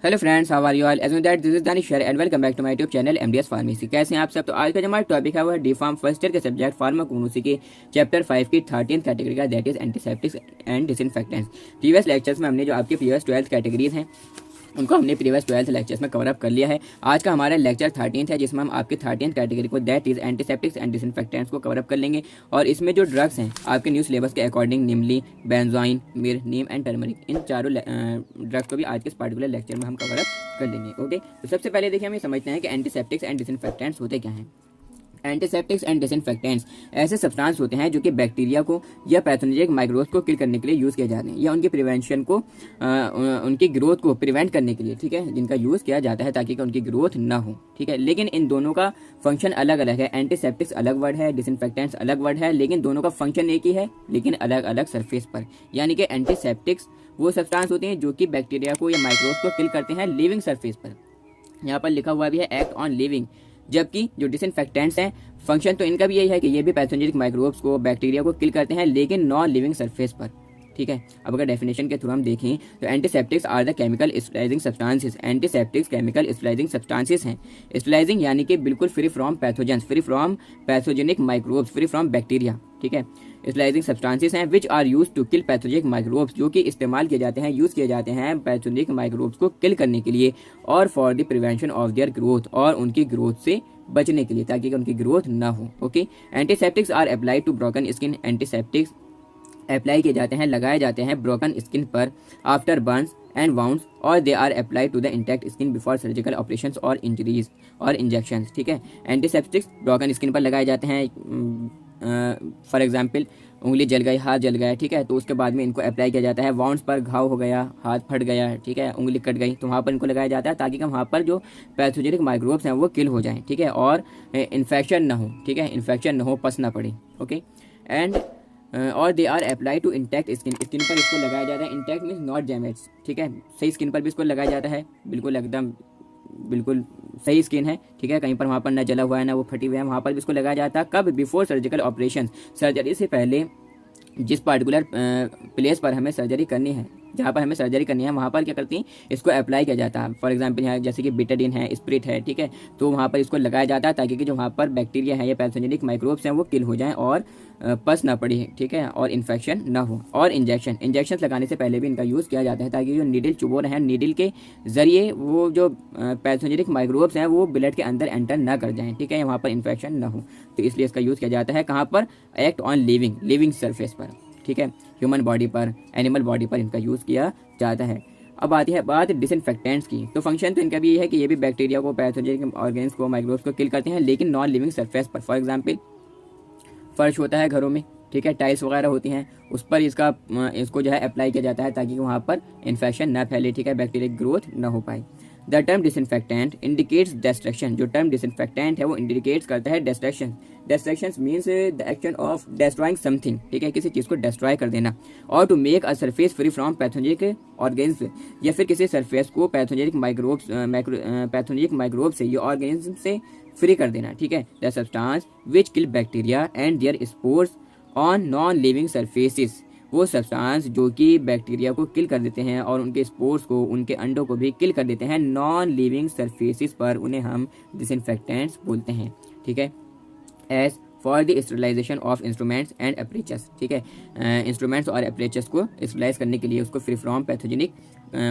Hello friends, how are you all? As that this is Danish and welcome back to my YouTube channel MDS pharmacy. कैसे हैं आप सब? तो आज का जो हमारा टॉपिक है वो है डी फार्म फर्स्ट ईयर के सब्जेक्ट फार्माकोग्नोसी के चैप्टर 5 की 13th कैटेगरी का, that is antiseptics and disinfectants. Previous lectures में हमने जो आपके प्रीवियस 12th कैटेगरीज हैं उनको हमने प्रीवियस 12th लेक्चर्स में कवर अप कर लिया है। आज का हमारा लेक्चर 13th है जिसमें हम आपके 13th कैटेगरी को, that is antiseptics and disinfectants को कवर अप कर लेंगे। और इसमें जो ड्रग्स हैं आपके न्यू सिलेबस के अकॉर्डिंग, निम्नली बेंजोइन, मिर, नीम एंड टर्मरिक, इन चारों ड्रग्स को भी आज के इस पार्टिकुलर लेक्चर में हम कवर अप कर लेंगे। ओके, तो सबसे पहले देखिए हम ये समझते हैं कि एंटीसेप्टिक्स एंड डिसइंफेक्टेंट्स होते क्या हैं। एंटीसेप्टिक्स एंड डिसइंफेक्टेंट्स ऐसे सब्सटेंस होते हैं जो कि बैक्टीरिया को या पैथोजेनिक माइक्रोब्स को किल करने के लिए यूज़ किए जाते हैं, या उनकी प्रिवेंशन को उनकी ग्रोथ को प्रिवेंट करने के लिए, ठीक है, जिनका यूज़ किया जाता है ताकि उनकी ग्रोथ ना हो, ठीक है। लेकिन इन दोनों का फंक्शन अलग अलग है। एंटीसेप्टिक्स अलग वर्ड है, डिसइंफेक्टेंट्स अलग वर्ड है, लेकिन दोनों का फंक्शन एक ही है, लेकिन अलग अलग सरफेस पर। यानी कि एंटीसेप्टिक्स वो सब्सटेंस होते हैं जो कि बैक्टीरिया को या माइक्रोब्स को किल करते हैं लिविंग सरफेस पर। यहाँ पर लिखा हुआ भी है एक्ट ऑन लिविंग। जबकि जो डिसइंफेक्टेंट्स हैं, फंक्शन तो इनका भी यही है कि ये भी पैथोजेनिक माइक्रोब्स को, बैक्टीरिया को किल करते हैं, लेकिन नॉन लिविंग सरफेस पर, ठीक है। अब अगर डेफिनेशन के थ्रू हम देखें तो antiseptics are the chemical sterilizing substances. Antiseptics chemical sterilizing substances हैं। स्टेलाइजिंग यानी कि बिल्कुल free from pathogens, free from pathogenic microbes, free from bacteria, ठीक है। स्टेलाइजिंग सब्सटेंसेस हैं which are use to kill pathogenic microbes, जो कि इस्तेमाल किए जाते हैं, यूज़ किए जाते हैं पैथोजेनिक माइक्रोब्स को किल करने के लिए, और for the prevention of their growth, और उनकी ग्रोथ से बचने के लिए, ताकि उनकी ग्रोथ ना हो। Okay, antiseptics are applied to broken skin. Antiseptics apply किए जाते हैं, लगाए जाते हैं ब्रोकन स्किन पर आफ्टर बर्न्स एंड वाउंड्स, और they are applied to the intact skin before surgical operations और इंजरीज और इंजेक्शंस, ठीक है। एंटीसेप्टिक्स ब्रोकन स्किन पर लगाए जाते हैं। फॉर एग्जांपल, उंगली जल गई, हाथ जल गया, ठीक है, तो उसके बाद में इनको अप्लाई किया जाता है। वाउंड्स पर घाव हो गया, हाथ फट गया, ठीक है, उंगली कट गई, तो वहाँ पर इनको लगाया जाता है ताकि वहाँ पर जो पैथोजेनिक माइक्रोब्स हैं वो किल हो जाएं, ठीक है, और इन्फेक्शन ना हो, ठीक है, इन्फेक्शन ना हो, पस ना पड़े। ओके, एंड और they are apply to intact skin. Skin पर इसको लगाया जाता है। इंटैक्ट मीन्स नॉट डैमेज, ठीक है, सही स्किन पर भी इसको लगाया जाता है, बिल्कुल एकदम बिल्कुल सही स्किन है, ठीक है, कहीं पर वहाँ पर ना जला हुआ है ना वो फटी हुई है, वहाँ पर भी इसको लगाया जाता है। कब? बिफोर सर्जिकल ऑपरेशन, सर्जरी से पहले। जिस पार्टिकुलर प्लेस पर हमें सर्जरी करनी है, जहाँ पर हमें सर्जरी करनी है, वहाँ पर क्या करती हैं, इसको अप्लाई किया जाता है। फॉर एग्जांपल यहाँ जैसे कि बिटाडीन है, स्प्रिट है, ठीक है, तो वहाँ पर इसको लगाया जाता है ताकि कि जो वहाँ पर बैक्टीरिया है या पैथोजेनिक माइक्रोब्स हैं वो किल हो जाएं और पस ना पड़ी, ठीक है, और इन्फेक्शन ना हो। और इंजेक्शन लगाने से पहले भी इनका यूज़ किया जाता है ताकि जो नीडल चुभो रहे हैं, नीडल के जरिए वो जो पैथोजेनिक माइक्रोब्स हैं वो ब्लड के अंदर एंटर ना कर जाएँ, ठीक है, वहाँ पर इन्फेक्शन ना हो, तो इसलिए इसका यूज़ किया जाता है। कहाँ पर? एक्ट ऑन लिविंग सरफेस पर, ठीक है, ह्यूमन बॉडी पर, एनिमल बॉडी पर इनका यूज़ किया जाता है। अब आती है बात डिसइंफेक्टेंट्स की। तो फंक्शन तो इनका भी ये है कि ये भी बैक्टीरिया को, पैथोजेनिक ऑर्गेन्स को, माइक्रोब्स को किल करते हैं, लेकिन नॉन लिविंग सरफेस पर। फॉर एग्जांपल, फर्श होता है घरों में, ठीक है, टाइल्स वगैरह होती हैं, उस पर इसको जो है अप्लाई किया जाता है ताकि वहाँ पर इन्फेक्शन ना फैले, ठीक है, बैक्टीरिया ग्रोथ ना हो पाए। The term disinfectant indicates destruction. जो टर्म डिसइंफेक्टेंट है वो इंडिकेट्स करता है destruction. Destruction means the action of destroying something, ठीक है, किसी चीज़ को डिस्ट्रॉय कर देना। और to make a surface free from pathogenic organs, या फिर किसी सरफेस को पैथोजेनिक माइक्रोब्स से या ऑर्गेनिज्म से फ्री कर देना, ठीक है। The substance which kill bacteria and their spores on non living surfaces. वो सब्सटेंस जो कि बैक्टीरिया को किल कर देते हैं और उनके स्पोर्स को, उनके अंडों को भी किल कर देते हैं नॉन लिविंग सरफेसिस पर, उन्हें हम डिसइंफेक्टेंट्स बोलते हैं, ठीक है। As for the sterilization of instruments and apparatuses, ठीक है, इंस्ट्रूमेंट्स और एपरेचर्स को स्टेरिलाइज करने के लिए, उसको फ्री फ्रॉम पैथोजेनिक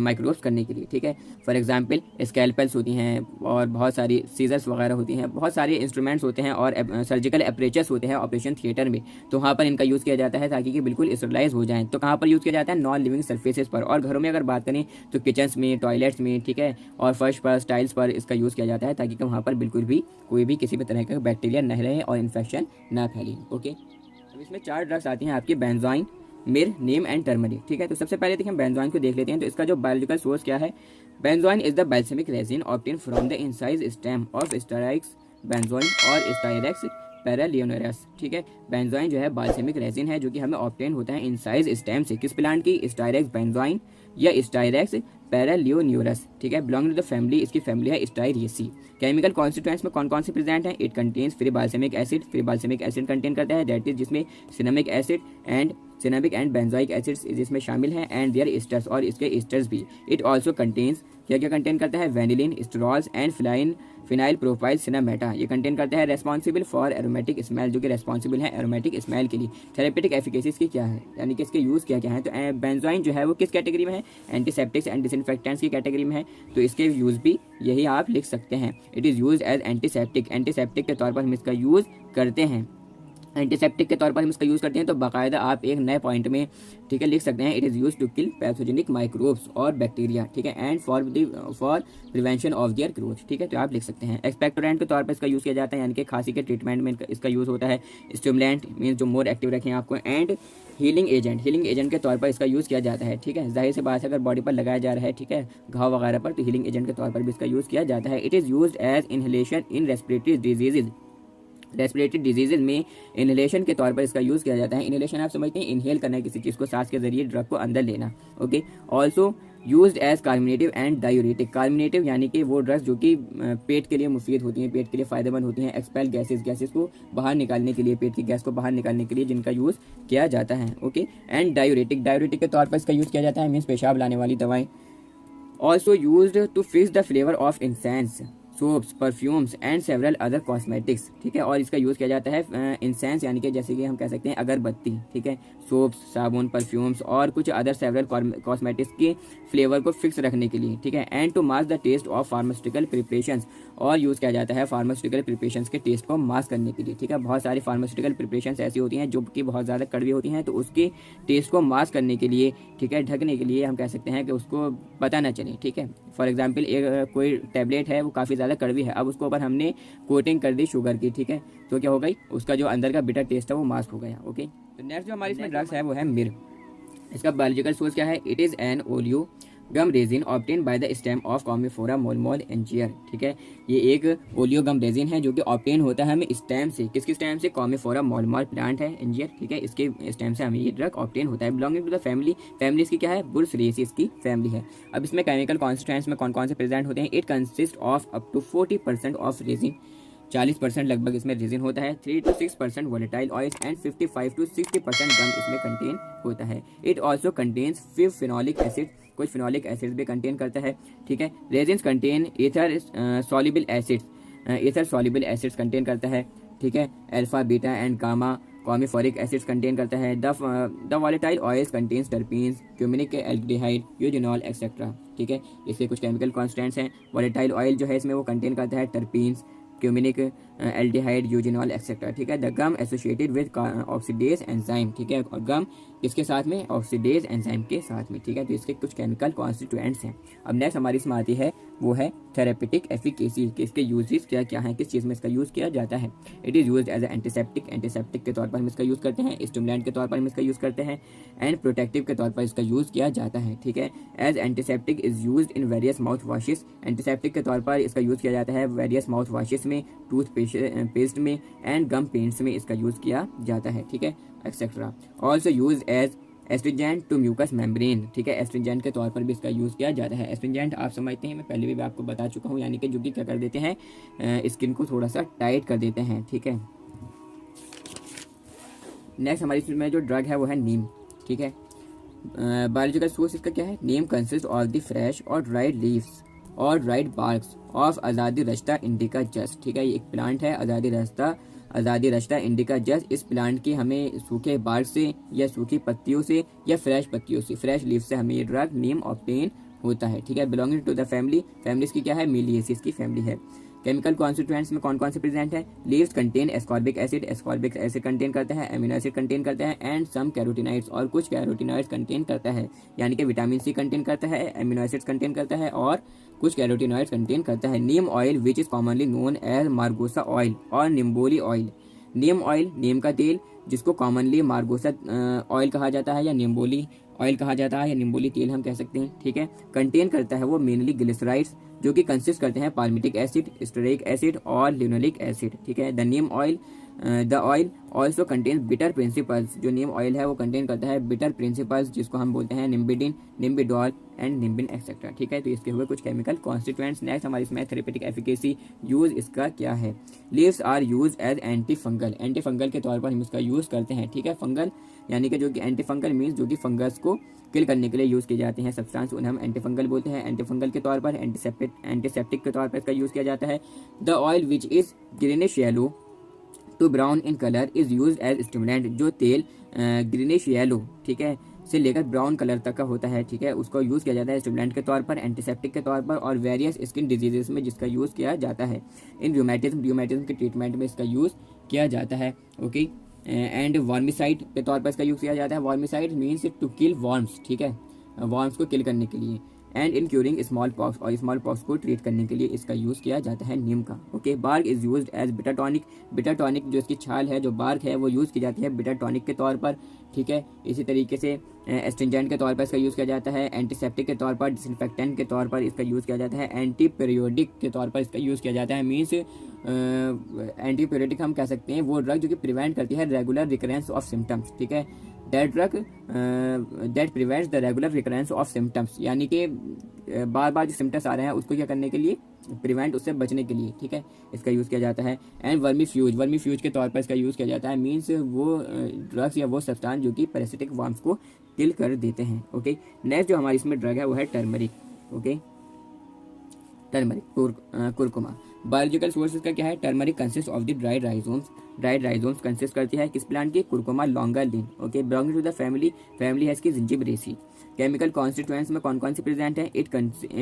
माइक्रोब्स करने के लिए, ठीक है। फॉर एग्जांपल, स्कैल्पेल्स होती हैं और बहुत सारी सीजर्स वगैरह होती हैं, बहुत सारे इंस्ट्रूमेंट्स होते हैं और सर्जिकल एपरेचर्स होते हैं ऑपरेशन थिएटर में, तो वहाँ पर इनका यूज़ किया जाता है ताकि कि बिल्कुल स्टेरिलाइज हो जाएँ। तो कहाँ पर यूज़ किया जाता है? नॉन लिविंग सर्फेसेस पर। और घरों में अगर बात करें तो किचन्स में, टॉयलेट्स में, ठीक है, और फर्श पर, टाइल्स पर इसका यूज़ किया जाता है ताकि कि वहाँ पर बिल्कुल भी कोई भी किसी भी तरह का बैक्टीरिया न रहे और इन्फेक्शन ना फैले। ओके, अब इसमें 4 ड्रग्स आती हैं आपकी, बेंजोइन, मिर, नीम एंड टर्मरिक, ठीक है। तो सबसे पहले देखिए हम बेंजोइन को देख लेते हैं। तो इसका जो बायोलॉजिकल सोर्स क्या है? Benzoin is the balsamic resin obtain from the incised stem of Styrax benzoin और स्टाइरेक्स पैरालियोनेरस, ठीक है। बेंजोइन जो है बाल्समिक रेजिन है जो कि हमें ऑब्टेन होता है इंसाइज स्टेम से। किस प्लांट की? स्टाइरेक्स बेंजोइन या स्टाइरेक्स पैरालियोन्यूरस, ठीक है, बिलोंग टू द फैमिली, इसकी फैमिली है स्टाइरेसी। केमिकल कॉन्स्टिट्यूएंट्स में कौन कौन से प्रेजेंट हैं? It contains free balsamic acid, free balsamic acid contain करता है, दैट इज जिसमें सिनेमिक एंड बेंजोइक एसिड्स जिसमें शामिल हैं, एंड देयर एस्टर्स, और इसके एस्टर्स भी। इट ऑल्सो कंटेन्स क्या क्या कंटेन करता है, vanillin, sterols and phenyl propyl cinnamate. ये कंटेन करता है रेस्पॉन्सिबल फॉर एरोमेटिक स्मेल, जो कि रेस्पॉन्सिबल है एरोमेटिक स्मेल के लिए। थेरेपेटिक एफिकेसीज की क्या है, यानी कि इसके यूज़ क्या क्या है। तो बेंजोइन जो है वो किस कैटेगरी में है, एंटीसेप्टिक्स एंड डिसइंफेक्टेंट्स की कैटेगरी में है, तो इसके यूज़ भी यही आप लिख सकते हैं। It is use as antiseptic, antiseptic के तौर पर हम इसका यूज़ करते हैं। एंटीसेप्टिक के तौर पर हम इसका यूज़ करते हैं, तो बाकायदा आप एक नए पॉइंट में ठीक है लिख सकते हैं, it is use to kill pathogenic microbes और बैक्टीरिया, ठीक है, and for prevention of their growth, ठीक है, तो आप लिख सकते हैं। एक्सपेक्टोरेंट के तौर पर इसका यूज़ किया जाता है, यानी कि खांसी के ट्रीटमेंट में इसका यूज़ होता है। स्टिमुलेंट मीन्स जो मोर एक्टिव रखें आपको, एंड हीलिंग एजेंट के तौर पर इसका यूज़ किया जाता है, ठीक है। जाहिर सी बात है अगर बॉडी पर लगाया जा रहा है, ठीक है, घाव वगैरह पर, तो हीलिंग एजेंट के तौर पर भी इसका यूज़ किया जाता है। It is use as inhalation in respiratory diseases, respiratory diseases में इनहेलेशन के तौर पर इसका यूज़ किया जाता है। इनहेलेशन आप समझते हैं, इनहेल करना किसी चीज़ को सांस के जरिए ड्रग को अंदर लेना, okay. Also used as carminative and diuretic, carminative यानी कि वो ड्रग्स जो कि पेट के लिए मुफीद होती हैं, पेट के लिए फ़ायदेमंद होती हैं। एक्सपेल गैसेस को बाहर निकालने के लिए, पेट की गैस को बाहर निकालने के लिए जिनका यूज़ किया जाता है, ओके। एंड डायूरेटिक के तौर पर इसका यूज़ किया जाता है, मीन्स पेशाब लाने वाली दवाएँ। Also used to fix the flavour of incense, soaps, perfumes and several other cosmetics, ठीक है। और इसका यूज़ किया जाता है इंसेंस यानी कि जैसे कि हम कह सकते हैं अगरबत्ती, ठीक है, सोप्स, साबुन, परफ्यूम्स और कुछ अदर सेवरल कॉस्मेटिक्स के फ्लेवर को फिक्स रखने के लिए, ठीक है। And to mask the taste of pharmaceutical preparations, और यूज़ किया जाता है फार्मास्यूटिकल प्रिपरेशंस के टेस्ट को मास्क करने के लिए, ठीक है। बहुत सारी फार्मास्यूटिकल प्रिपरेशंस ऐसी होती हैं जो कि बहुत ज़्यादा कड़वी होती हैं, तो उसके टेस्ट को मास्क करने के लिए, ठीक है, ढकने के लिए हम कह सकते हैं कि उसको पता ना चले, ठीक है। फॉर एग्जाम्पल एक कोई टैबलेट है वो काफ़ी ज़्यादा कड़वी है, अब उसके ऊपर हमने कोटिंग कर दी शुगर की, ठीक है, तो क्या हो गई, उसका जो अंदर का बिटर टेस्ट है वो मास्क हो गया, ओके। तो नेक्स्ट जो हमारी इसमें ड्रग्स है वो है मिर। इसका बायोलॉजिकल सोर्स क्या है, it is an oleo gum resin obtain by the stem of Commiphora molmol Engler, ठीक है। ये एक ओलियो गम रेजिन है जो कि ऑब्टेन होता है हमें स्टेम से, किसकी स्टेम से, कॉमीफोरा मोलमोल प्लांट है एंजियर, ठीक है, इसके स्टेम से हमें ये ड्रग ऑब्टेन होता है। बिलोंगिंग टू द फैमिली इसकी क्या है, बुर्सरिएसिस की फैमिली है। अब इसमें केमिकल कॉन्स्टिट्यूएंट्स में कौन कौन से प्रेजेंट होते हैं, it consist of up to 40% of resin, 40% लगभग इसमें रेजिन होता है, 3 to 6% volatile oils and 55 to 60% gum इसमें कंटेन होता है। It also contains phenolic acid, कुछ फिनोलिक एसिड भी कंटेन करता है, ठीक है। Resins contain ether soluble acids contain करता है, ठीक है। Alpha, beta and gamma commiphoric acids contain करता है। The volatile oils contains terpenes, cuminic aldehyde, eugenol etcetera, ठीक है। इसके कुछ केमिकल कॉन्स्टेंट्स हैं। वोलेटाइल ऑयल जो है इसमें वो कंटेन करता है terpenes, cuminic aldehyde, eugenol etcetera, ठीक है। The gum associated with oxidase enzyme, ठीक है, और गम इसके साथ में ऑक्सीडेज एंजाइम के साथ में, ठीक है। तो इसके कुछ केमिकल कॉन्स्टिट्यूएंट्स हैं। अब नेक्स्ट हमारी इसमें आती है वो है थेरेपेटिक एफिकेसी, कि इसके यूजेस क्या क्या हैं, किस चीज़ में इसका यूज़ किया जाता है। It is used as antiseptic के तौर पर हम इसका यूज़ करते हैं, स्टिमुलेंट के तौर पर हम इसका यूज़ करते हैं, एंड प्रोटेक्टिव के तौर पर इसका यूज़ किया जाता है, ठीक है। As antiseptic is used in various mouth washes, antiseptic के तौर पर इसका यूज़ किया जाता है वेरियस माउथ वॉशेस में, टूथ पेस्ट में एंड गम पेंट्स में इसका यूज़ किया जाता है, ठीक है, etcetera. Also use as astringent to mucus membrane, ठीक है, एस्ट्रिंजेंट के तौर पर भी इसका यूज़ किया जाता है। एस्ट्रिंजेंट आप समझते हैं, मैं पहले भी आपको बता चुका हूँ, यानी कि जो कि क्या कर देते हैं, स्किन को थोड़ा सा टाइट कर देते हैं, ठीक है। नेक्स्ट हमारी इसमें जो ड्रग है वो है नीम, ठीक है। बायोलॉजिकल सोर्स इसका क्या है, नीम कंसिस्ट ऑफ द फ्रेश और ड्राइड लीव्स और ड्राइड बार्क्स ऑफ आज़ादी रश्ता इंडिका जस्ट, ठीक है। ये एक प्लांट है आज़ादी रश्ता इंडिका जस्ट। इस प्लांट की हमें सूखे बार्क से या सूखी पत्तियों से या फ्रेश पत्तियों से, फ्रेश लीव से हमें ये ड्रग नीम ऑब्टेन होता है, ठीक है। बिलोंगिंग टू द फैमिलीज की क्या है, मिलिएसिस की फैमिली है। केमिकल कॉन्स्टिट्यूएंट्स में कौन कौन से प्रेजेंट है, leaves contain ascorbic acid contain करता है, एमिनो एसिड कंटेन करता है, एंड सम कैरोटीनाइड्स, और कुछ कैरोटीनाइड्स कंटेन करता है, यानी कि विटामिन सी कंटेन करता है, एमिनो एसिड्स कंटेन करता है और कुछ कैरोटीनॉइड्स कंटेन करता है। Neem oil which is commonly known as margosa oil और निम्बोली ऑयल, नीम ऑयल नीम का तेल जिसको कॉमनली मार्गोसा ऑयल कहा जाता है या निम्बोली ऑयल कहा जाता है या निम्बोली तेल हम कह सकते हैं, ठीक है। कंटेन करता है वो मेनली ग्लिसराइड्स जो कि कंसिस्ट करते हैं पाल्मिटिक एसिड, स्टेरिक एसिड और लिनोलिक एसिड, ठीक है। The Neem oil the oil also contains bitter principles, जो नीम ऑयल है वो कंटेन करता है बिटर प्रिंसिपल्स, जिसको हम बोलते हैं निम्बिडिन, निम्बिडोल एंड निम्बिन एक्सेट्रा। ठीक है, तो इसके हुए कुछ केमिकल कॉन्स्टिट्यूएंट्स। नेक्स्ट हमारी इसमें थेरेपेटिक एफिकेसी, यूज इसका क्या है। Leaves are use as antifungal, antifungal के तौर पर हम इसका यूज करते हैं। ठीक है, फंगल यानी कि जो कि एंटी फंगल मीन्स जो कि फंगस को किल करने के लिए यूज किए जाते हैं सब्सटेंस, उन्हें हम एंटी फंगल बोलते हैं। एंटी फंगल के तौर पर एंटीसेप्टिक के तौर पर इसका यूज किया जाता है। The oil which is greenish yellow to brown in colour is use as stimulant, जो तेल ग्रीनिश येलो, ठीक है, से लेकर ब्राउन कलर तक का होता है, ठीक है, उसको यूज़ किया जाता है स्टिमुलेंट के तौर पर, एंटीसेप्टिक के तौर पर और वेरियस स्किन डिजीजेस में जिसका यूज़ किया जाता है। इन रूमेटिज्म के ट्रीटमेंट में इसका यूज़ किया जाता है। ओके, एंड वर्मिसाइड के तौर पर इसका यूज़ किया जाता है। वर्मिसाइड मीन्स टू किल वर्म्स, ठीक है, वर्म्स को किल करने के लिए। And in curing small pox, और स्मॉल पॉक्स को ट्रीट करने के लिए इसका यूज़ किया जाता है नीम का। Okay, bark is used as bitter tonic, bitter tonic जो इसकी छाल है, जो बार्क है, वो यूज़ की जाती है बिटर टॉनिक के तौर पर। ठीक है, इसी तरीके से एस्ट्रिंजेंट के तौर पर इसका यूज़ किया जाता है, एंटीसेप्टिक के तौर पर, डिसइंफेक्टेंट के तौर पर इसका यूज़ किया जाता है, एंटी पीरियोडिक के तौर पर इसका यूज़ किया जाता है। मीन्स एंटी पीरियोडिक हम कह सकते हैं वो ड्रग जो कि प्रिवेंट करती है रेगुलर रिकरेंस ऑफ सिम्टम्स। ठीक है, that drug that prevents the regular recurrence of symptoms, यानी कि बार बार जो सिम्टम्स आ रहे हैं उसको क्या करने के लिए, प्रिवेंट, उससे बचने के लिए, ठीक है, इसका यूज़ किया जाता है। एंड वर्मीफ्यूज के तौर पर इसका यूज़ किया जाता है। मीन्स वो ड्रग्स या वो सब्सटेंस जो कि पैरासिटिक वर्म्स को किल कर देते हैं। ओके, नेक्स्ट जो हमारी इसमें ड्रग है वो है turmeric. Okay, turmeric Curcuma. Biological sources का क्या है, turmeric consist of the dried rhizomes consist करती है किस प्लांट की, Curcuma longa. Okay, belonging to the family है इसकी जिंजिबरेसी। केमिकल कॉन्स्टिट्यूएंट्स में कौन कौन से प्रेजेंट है, it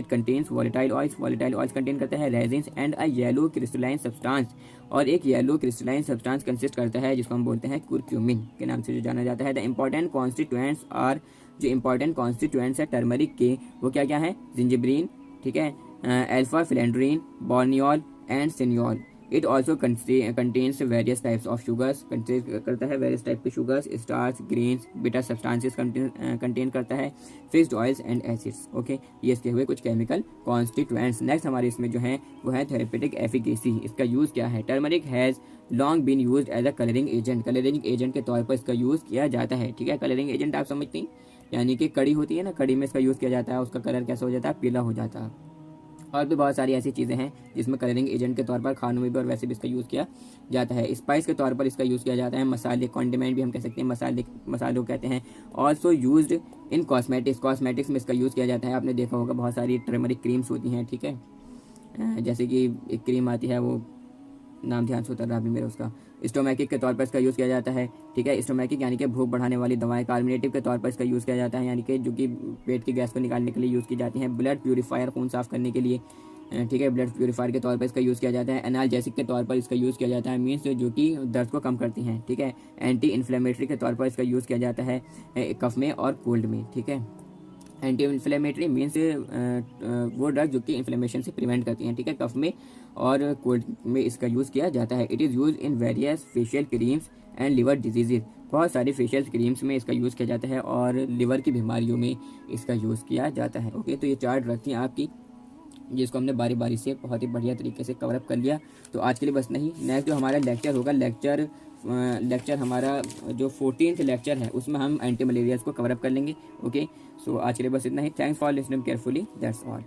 contains volatile oils contain करता है, resins and a yellow crystalline substance, और एक येलो क्रिस्टलाइन सब्सटेंस कंसिस्ट करता है जिसको हम बोलते हैं कुरक्यूमिन के नाम से जो जाना जाता है। द इंपॉर्टेंट कॉन्स्टिट्यूएंट्स आर, जो इंपॉर्टेंट कॉन्स्टिट्यूएंट्स है टर्मरिक के वो क्या क्या है, जिंजिब्रीन, ठीक है, alpha phellandrene, borneol and cineole. It also contains various types of sugars, contain करता है वेरियस टाइप के sugars, starch, grains, bitter substances contain करता है, fixed oils and acids. Okay, ये इसके हुए कुछ केमिकल कॉन्स्टिट्यूएंट्स। नेक्स्ट हमारे इसमें जो है वो है थेरेपेटिक एफिकेसी। इसका यूज़ क्या है, turmeric has long been used as a colouring agent के तौर पर इसका यूज़ किया जाता है। ठीक है, कलरिंग एजेंट आप समझती हैं, यानी कि कड़ी होती है ना, कड़ी में इसका यूज़ किया जाता है, उसका कलर कैसा हो जाता है, पीला हो जाता है। और भी बहुत सारी ऐसी चीज़ें हैं जिसमें कलरिंग एजेंट के तौर पर खानों में भी और वैसे भी इसका यूज़ किया जाता है। स्पाइस के तौर पर इसका यूज़ किया जाता है, मसाले, कॉन्डिमेंट भी हम कह सकते हैं, मसालों कहते हैं। ऑल्सो यूज्ड इन कॉस्मेटिक्स में इसका यूज़ किया जाता है। आपने देखा होगा बहुत सारी टर्मरिक क्रीम्स होती हैं, ठीक है, जैसे कि एक क्रीम आती है, वो नाम ध्यान से उतर रहा अभी मेरे उसका, स्टोमैकिक के तौर पर इसका यूज़ किया जाता है। ठीक है, स्टोमैकिक यानी कि भूख बढ़ाने वाली दवाएं, कार्बोनेटिव के तौर पर इसका यूज़ किया जाता है, यानी कि जो कि पेट की गैस को निकालने के लिए यूज़ की जाती हैं। ब्लड प्यूरीफायर, खून साफ करने के लिए, ठीक है, ब्लड प्यूरीफायर के तौर पर इसका यूज़ किया जाता है। एनाल्जेसिक के तौर पर इसका यूज़ किया जाता है, मीन्स जो कि दर्द को कम करती हैं। ठीक है, एंटी इन्फ्लेमेटरी के तौर पर इसका यूज़ किया जाता है कफ में और कोल्ड में। ठीक है, एंटी इन्फ्लेमेटरी मीन्स वो ड्रग जो कि इन्फ्लेमेशन से प्रिवेंट करती हैं, ठीक है, कफ में और कोल्ड में इसका यूज़ किया जाता है। It is use in various facial creams and liver diseases, बहुत सारी फेशियल क्रीम्स में इसका यूज़ किया जाता है और लिवर की बीमारियों में इसका यूज़ किया जाता है। ओके, तो ये 4 ड्रग थी आपकी, जिसको हमने बारी बारी से बहुत ही बढ़िया तरीके से कवरअप कर लिया। तो आज के लिए बस नहीं, नेक्स्ट जो हमारा लेक्चर होगा, लेक्चर हमारा जो 14th लेक्चर है उसमें हम एंटी मलेरियाज को कवरअप कर लेंगे। ओके, सो आज के लिए बस इतना ही। Thanks for listening carefully, that's all.